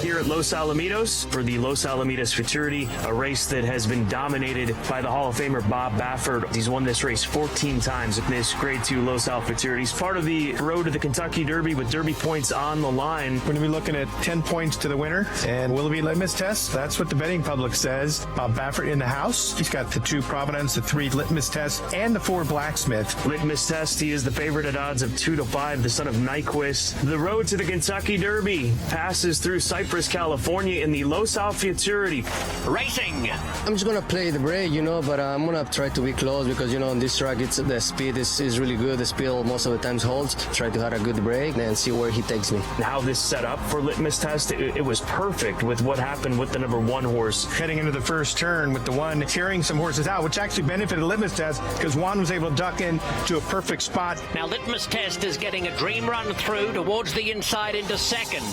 here at Los Alamitos for the Los Alamitos Futurity, a race that has been dominated by the Hall of Famer Bob Baffert. He's won this race 14 times. This Grade 2 Los Al Futurity. He's part of the road to the Kentucky Derby with Derby points on the line. We're going to be looking at 10 points to the winner. And will it be litmus test? That's what the betting public says. Bob Baffert in the house. He's got the 2 Providence, the 3 litmus tests, and the 4 blacksmith. Litmus test, he is the favorite at odds of 2 to 5, the son of NYQUIST. The road to the Kentucky Derby passes through Cypress, California in the Los Al Futurity. Racing. I'm just going to play the brake, but I'm going to try to be close because, on this track, the speed is really good. The speed most of the times holds. Try to have a good brake and see where he takes me. How this set up for litmus test, it was perfect with what happened with the number 1 horse. Heading into the first turn with the 1 tearing some horses out, which actually benefited litmus test because Juan was able to duck in to a perfect spot. Now litmus test is getting a dream run through towards the inside into second.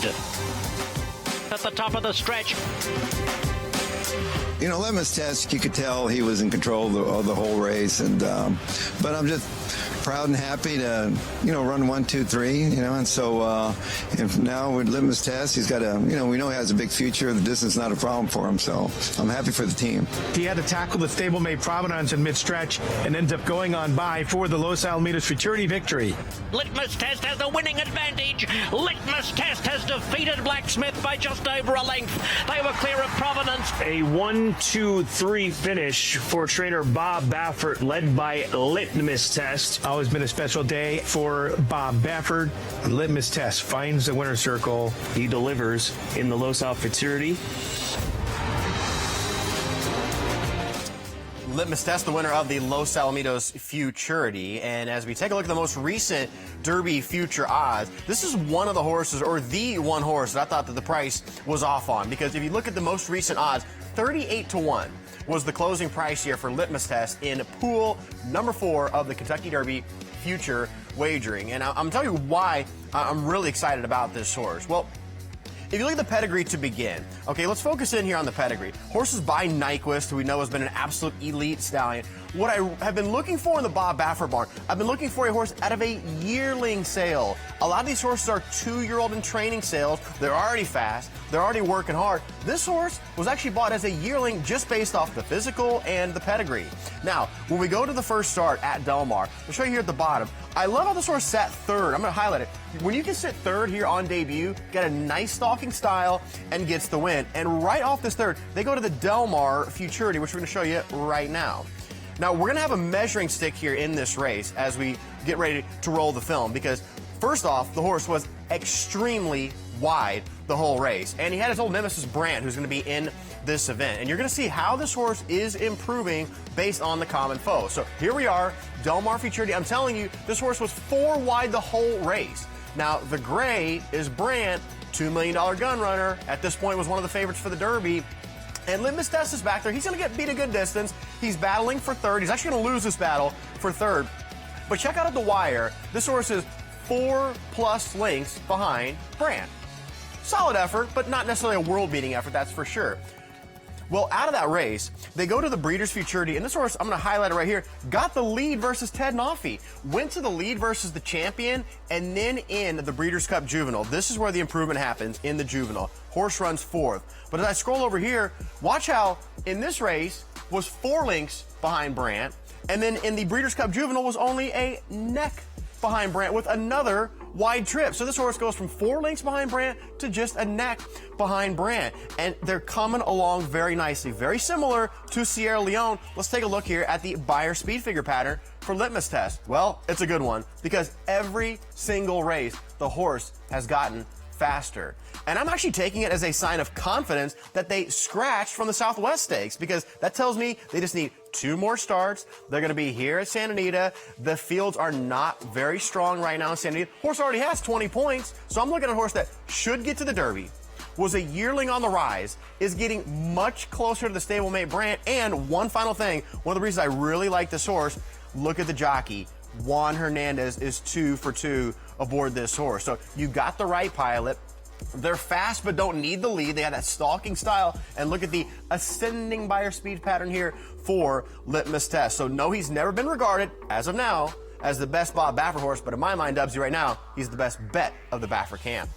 At the top of the stretch. Litmus test, you could tell he was in control of the whole race, and but I'm just proud and happy to run 1, 2, 3, and so if now with litmus test, he's got we know he has a big future. The distance is not a problem for him, so I'm happy for the team. He had to tackle the stablemate Providence in mid-stretch and ends up going on by for the Los Alamitos Futurity victory. Litmus test has the winning advantage. Litmus test has defeated Blacksmith by just over a length. They were clear of Providence. A 1, 2, 3 finish for trainer Bob Baffert, led by Litmus test. Always been a special day for Bob Baffert. Litmus test finds the winner's circle. He delivers in the Los Al Futurity. Litmus test, the winner of the Los Alamitos Futurity. And as we take a look at the most recent Derby future odds, this is one of the horses, or the one horse that I thought that the price was off on. Because if you look at the most recent odds, 38 to 1 was the closing price here for Litmus test in pool number 4 of the Kentucky Derby future wagering. And I'm telling you why I'm really excited about this horse. Well, if you look at the pedigree to begin, okay, let's focus in here on the pedigree. Horses by NYQUIST, who we know has been an absolute elite stallion. What I have been looking for in the Bob Baffert barn, I've been looking for a horse out of a yearling sale. A lot of these horses are 2-year-old in training sales. They're already fast. They're already working hard. This horse was actually bought as a yearling just based off the physical and the pedigree. Now, when we go to the first start at Del Mar, I'll show you here at the bottom. I love how this horse sat 3rd. I'm going to highlight it. When you can sit 3rd here on debut, get a nice stalking style, and gets the win. And right off this 3rd, they go to the Del Mar Futurity, which we're going to show you right now. Now, we're going to have a measuring stick here in this race as we get ready to roll the film because, first off, the horse was extremely wide the whole race. And he had his old nemesis, Brant, who's going to be in this event. And you're going to see how this horse is improving based on the common foe. So here we are, Del Mar Futurity. I'm telling you, this horse was 4 wide the whole race. Now, the gray is Brant, $2 million gun runner. At this point, was one of the favorites for the Derby. And Litmus test is back there. He's going to get beat a good distance. He's battling for 3rd. He's actually going to lose this battle for 3rd. But check out at the wire, this horse is 4+ lengths behind Brant. Solid effort, but not necessarily a world-beating effort, that's for sure. Well, out of that race, they go to the Breeders' Futurity, and this horse, I'm going to highlight it right here, got the lead versus Ted Noffey, went to the lead versus the champion, and then in the Breeders' Cup Juvenile. This is where the improvement happens in the Juvenile. Horse runs 4th. But as I scroll over here, watch how in this race was 4 lengths behind Brant, and then in the Breeders' Cup Juvenile was only a neck behind Brant with another wide trip. So this horse goes from 4 lengths behind Brant to just a neck behind Brant. And they're coming along very nicely. Very similar to Sierra Leone. Let's take a look here at the Beyer speed figure pattern for Litmus test. Well, it's a good one because every single race the horse has gotten faster. And I'm actually taking it as a sign of confidence that they scratched from the Southwest Stakes because that tells me they just need 2 more starts. They're going to be here at Santa Anita. The fields are not very strong right now in Santa Anita. Horse already has 20 points, so I'm looking at a horse that should get to the Derby, was a yearling on the rise, is getting much closer to the stablemate Brant. And one final thing, one of the reasons I really like this horse, look at the jockey. Juan Hernandez is 2 for 2 aboard this horse. So you got the right pilot. They're fast but don't need the lead. They have that stalking style. And look at the ascending Beyer speed pattern here for Litmus test. So no, he's never been regarded, as of now, as the best Bob Baffert horse. But in my mind, Dubsy, right now, he's the best bet of the Baffert camp.